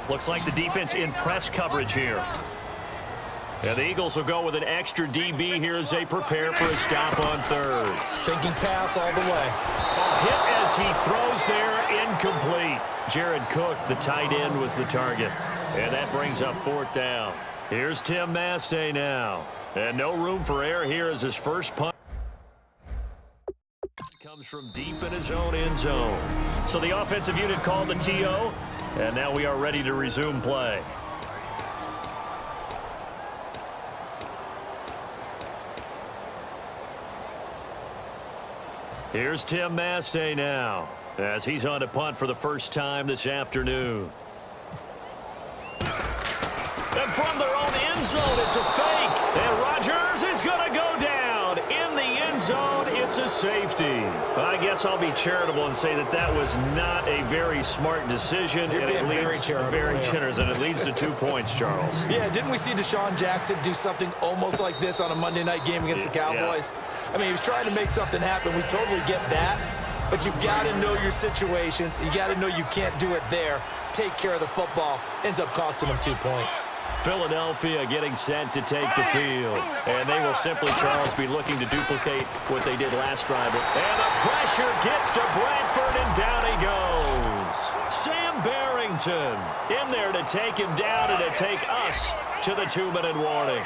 Looks like the defense in press coverage here. And the Eagles will go with an extra DB here as they prepare for a stop on third. Thinking pass all the way. A hit as he throws there, incomplete. Jared Cook, the tight end, was the target. And that brings up fourth down. Here's Tim Mastay now. And no room for error here as his first punt comes from deep in his own end zone. So the offensive unit called the TO, and now we are ready to resume play. Here's Tim Mastay now, as he's on to punt for the first time this afternoon. And from their own end zone, it's a fake. And Rodgers is going to go down. In the end zone, it's a safety. I guess I'll be charitable and say that that was not a very smart decision. You're being very charitable. Very generous, and it leads to 2 points, Charles. Yeah, didn't we see Deshaun Jackson do something almost like this on a Monday night game against the Cowboys? Yeah. I mean, he was trying to make something happen. We totally get that. But you've got to know your situations. You got to know you can't do it there. Take care of the football. Ends up costing them 2 points. Philadelphia getting set to take the field. And they will simply, Charles, be looking to duplicate what they did last drive. And the pressure gets to Bradford, and down he goes. Sam Barrington in there to take him down and to take us to the 2-minute warning.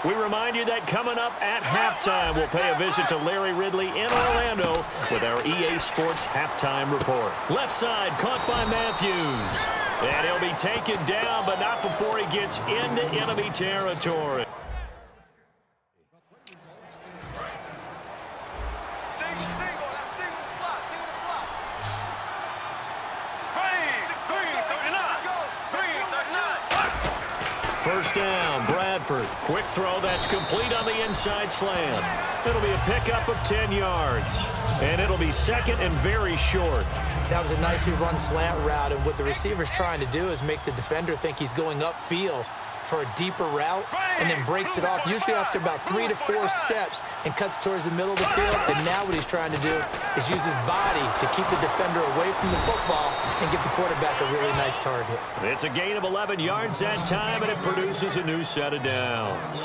We remind you that coming up at halftime, we'll pay a visit to Larry Ridley in Orlando with our EA Sports Halftime Report. Left side caught by Matthews. And he'll be taken down, but not before he gets into enemy territory. First down, Bradford. Quick throw that's complete on the inside slant. It'll be a pickup of 10 yards. And it'll be second and very short. That was a nicely run slant route, and what the receiver's trying to do is make the defender think he's going upfield for a deeper route, and then breaks it off, usually after about 3 to 4 steps, and cuts towards the middle of the field. And now what he's trying to do is use his body to keep the defender away from the football and give the quarterback a really nice target. It's a gain of 11 yards that time, and it produces a new set of downs.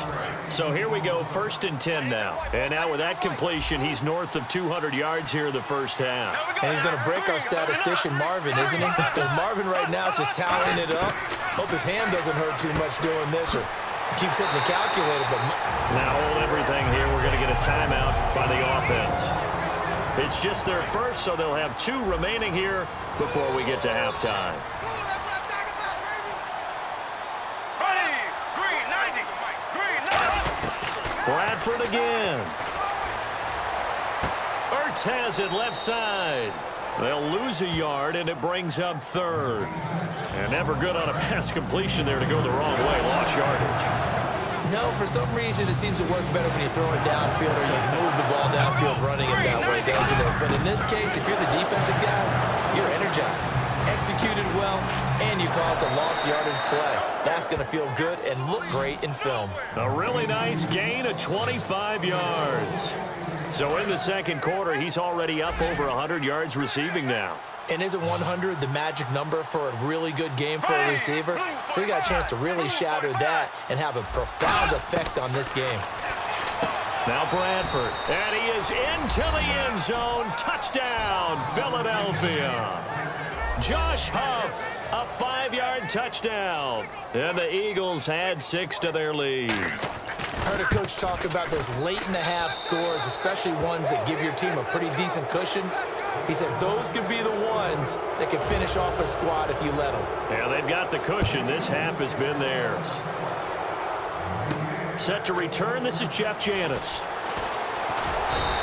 So here we go, 1st and 10 now. And now with that completion, he's north of 200 yards here in the first half. And he's going to break our statistician Marvin, isn't he? Because Marvin right now is just tallying it up. Hope his hand doesn't hurt too much doing this, or keeps hitting the calculator. But now hold everything here. We're going to get a timeout by the offense. It's just their first, so they'll have 2 remaining here before we get to halftime. Bradford again. Ertz has it left side. They'll lose a yard, and it brings up 3rd. And never good on a pass completion there to go the wrong way. Lost yardage. No, for some reason, it seems to work better when you throw it downfield or you move the ball downfield running it that way, doesn't it? But in this case, if you're the defensive guys, you're energized, executed well, and you caused a lost yardage play. That's going to feel good and look great in film. A really nice gain of 25 yards. So in the second quarter, he's already up over 100 yards receiving now. And isn't 100 the magic number for a really good game for a receiver? So he got a chance to really shatter that and have a profound effect on this game. Now Bradford, and he is into the end zone. Touchdown, Philadelphia. Josh Huff, a 5-yard touchdown. And the Eagles had 6 to their lead. I heard a coach talk about those late-in-the-half scores, especially ones that give your team a pretty decent cushion. He said those could be the ones that can finish off a squad if you let them. Yeah, they've got the cushion. This half has been theirs. Set to return, this is Jeff Janis.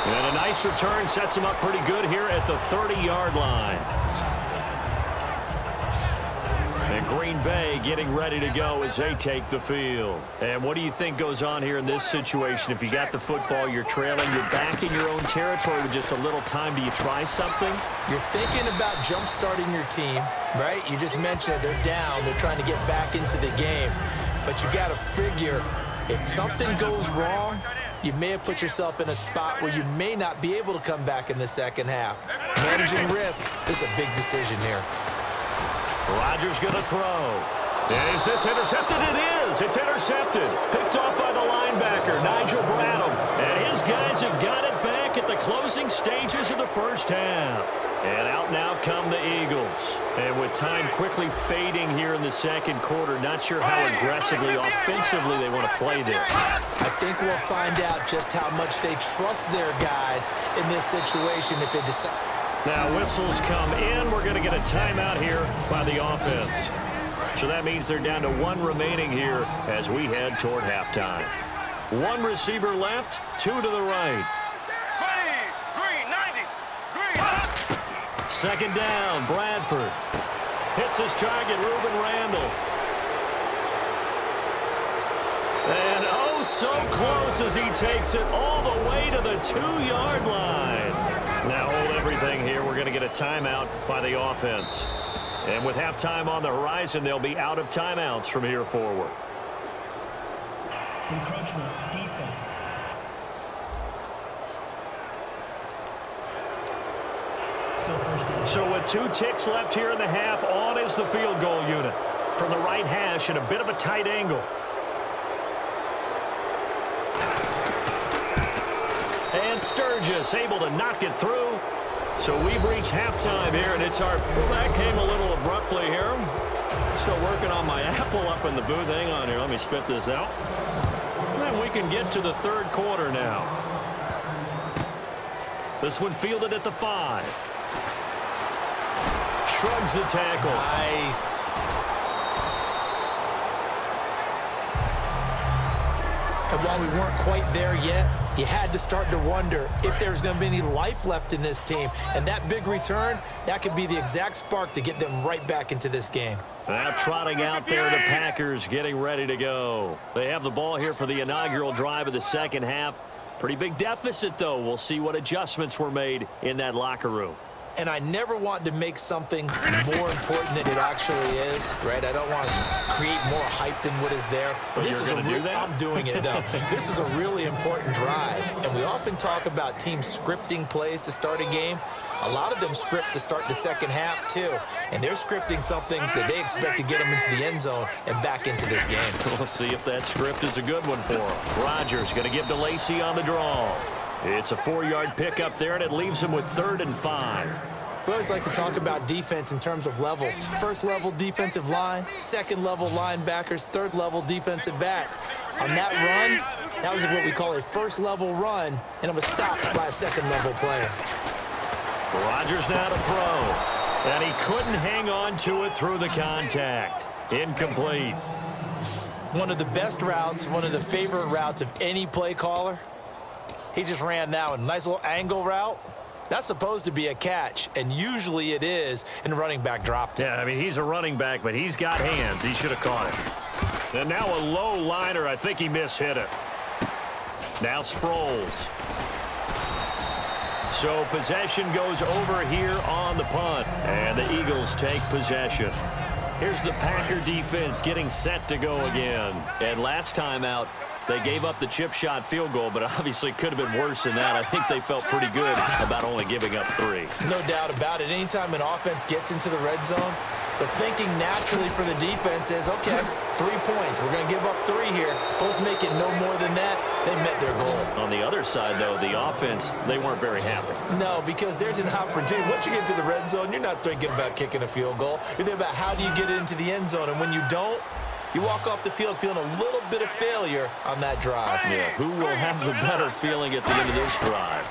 And a nice return sets him up pretty good here at the 30-yard line. And Green Bay getting ready to go as they take the field. And what do you think goes on here in this situation? If you got the football, you're trailing, you're back in your own territory with just a little time. Do you try something? You're thinking about jump-starting your team, right? You just mentioned it. They're down. They're trying to get back into the game. But you got to figure, if something goes wrong, you may have put yourself in a spot where you may not be able to come back in the second half. Managing risk is a big decision here. Rodgers going to throw. Is this intercepted? It is. It's intercepted. Picked off by the linebacker, Nigel Bradham. And his guys have got it back at the closing stages of the first half. And out now come the Eagles. And with time quickly fading here in the second quarter, not sure how aggressively, offensively they want to play this. I think we'll find out just how much they trust their guys in this situation if they decide. Now whistles come in. We're going to get a timeout here by the offense. So that means they're down to one remaining here as we head toward halftime. One receiver left, two to the right. Second down, Bradford. Hits his target, Reuben Randall. And oh, so close as he takes it all the way to the 2-yard line. Now hold everything here. We're going to get a timeout by the offense. And with halftime on the horizon, they'll be out of timeouts from here forward. Encroachment, defense. Still first down. So with 2 ticks left here in the half, on is the field goal unit. From the right hash at a bit of a tight angle. And Sturgis able to knock it through. So we've reached halftime here, and it's our... Well, that came a little abruptly here. Still working on my apple up in the booth. Hang on here. Let me spit this out. And we can get to the third quarter now. This one fielded at the 5. Shrugs the tackle. Nice. And while we weren't quite there yet, you had to start to wonder if there's going to be any life left in this team. And that big return, that could be the exact spark to get them right back into this game. Now trotting out there, the Packers getting ready to go. They have the ball here for the inaugural drive of the second half. Pretty big deficit, though. We'll see what adjustments were made in that locker room. And I never want to make something more important than it actually is, right? I don't want to create more hype than what is there. But this is a do that? I'm doing it, though. This is a really important drive. And we often talk about teams scripting plays to start a game. A lot of them script to start the second half, too. And they're scripting something that they expect to get them into the end zone and back into this game. We'll see if that script is a good one for them. Rodgers going to give to Lacy on the draw. It's a 4-yard pickup there, and it leaves him with 3rd and 5. We always like to talk about defense in terms of levels. First-level defensive line, second-level linebackers, third-level defensive backs. On that run, that was what we call a first-level run, and it was stopped by a second-level player. Rodgers now to throw, and he couldn't hang on to it through the contact. Incomplete. One of the best routes, one of the favorite routes of any play caller. He just ran that one. Nice little angle route. That's supposed to be a catch, and usually it is, and the running back dropped it. Yeah, I mean, he's a running back, but he's got hands. He should have caught it. And now a low liner. I think he mishit it. Now Sproles. So possession goes over here on the punt, and the Eagles take possession. Here's the Packer defense getting set to go again. And last time out, they gave up the chip shot field goal, but obviously could have been worse than that. I think they felt pretty good about only giving up 3. No doubt about it. Anytime an offense gets into the red zone, the thinking naturally for the defense is, okay, 3 points. We're going to give up 3 here. But let's make it no more than that. They met their goal. On the other side, though, the offense, they weren't very happy. No, because there's an opportunity. Once you get to the red zone, you're not thinking about kicking a field goal. You're thinking about how do you get it into the end zone. And when you don't, you walk off the field feeling a little bit of failure on that drive. Yeah, who will have the better feeling at the end of this drive?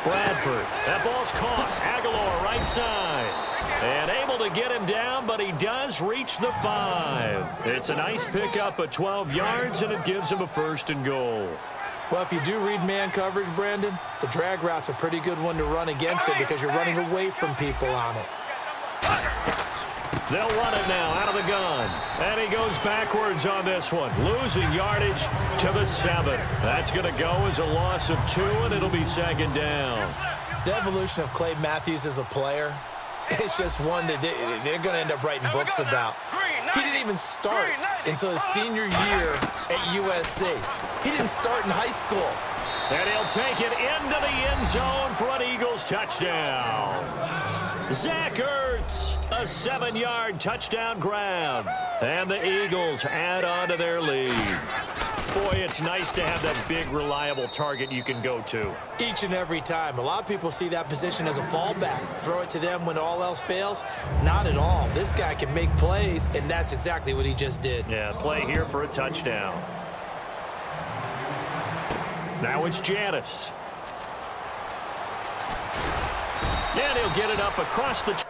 Bradford. That ball's caught. Aguilar right side. And able to get him down, but he does reach the 5. It's a nice pickup of 12 yards, and it gives him a 1st and goal. Well, if you do read man coverage, Brandon, the drag route's a pretty good one to run against it because you're running away from people on it. They'll run it now out of the gun. And he goes backwards on this one, losing yardage to the 7. That's going to go as a loss of 2, and it'll be 2nd down. The evolution of Clay Matthews as a player, it's just one that they're going to end up writing books about. He didn't even start until his senior year at USC. He didn't start in high school. And he'll take it into the end zone for an Eagles touchdown. Zach Ertz. A 7-yard touchdown grab. And the Eagles add on to their lead. Boy, it's nice to have that big, reliable target you can go to. Each and every time. A lot of people see that position as a fallback. Throw it to them when all else fails. Not at all. This guy can make plays, and that's exactly what he just did. Yeah, play here for a touchdown. Now it's Janis. And he'll get it up across the...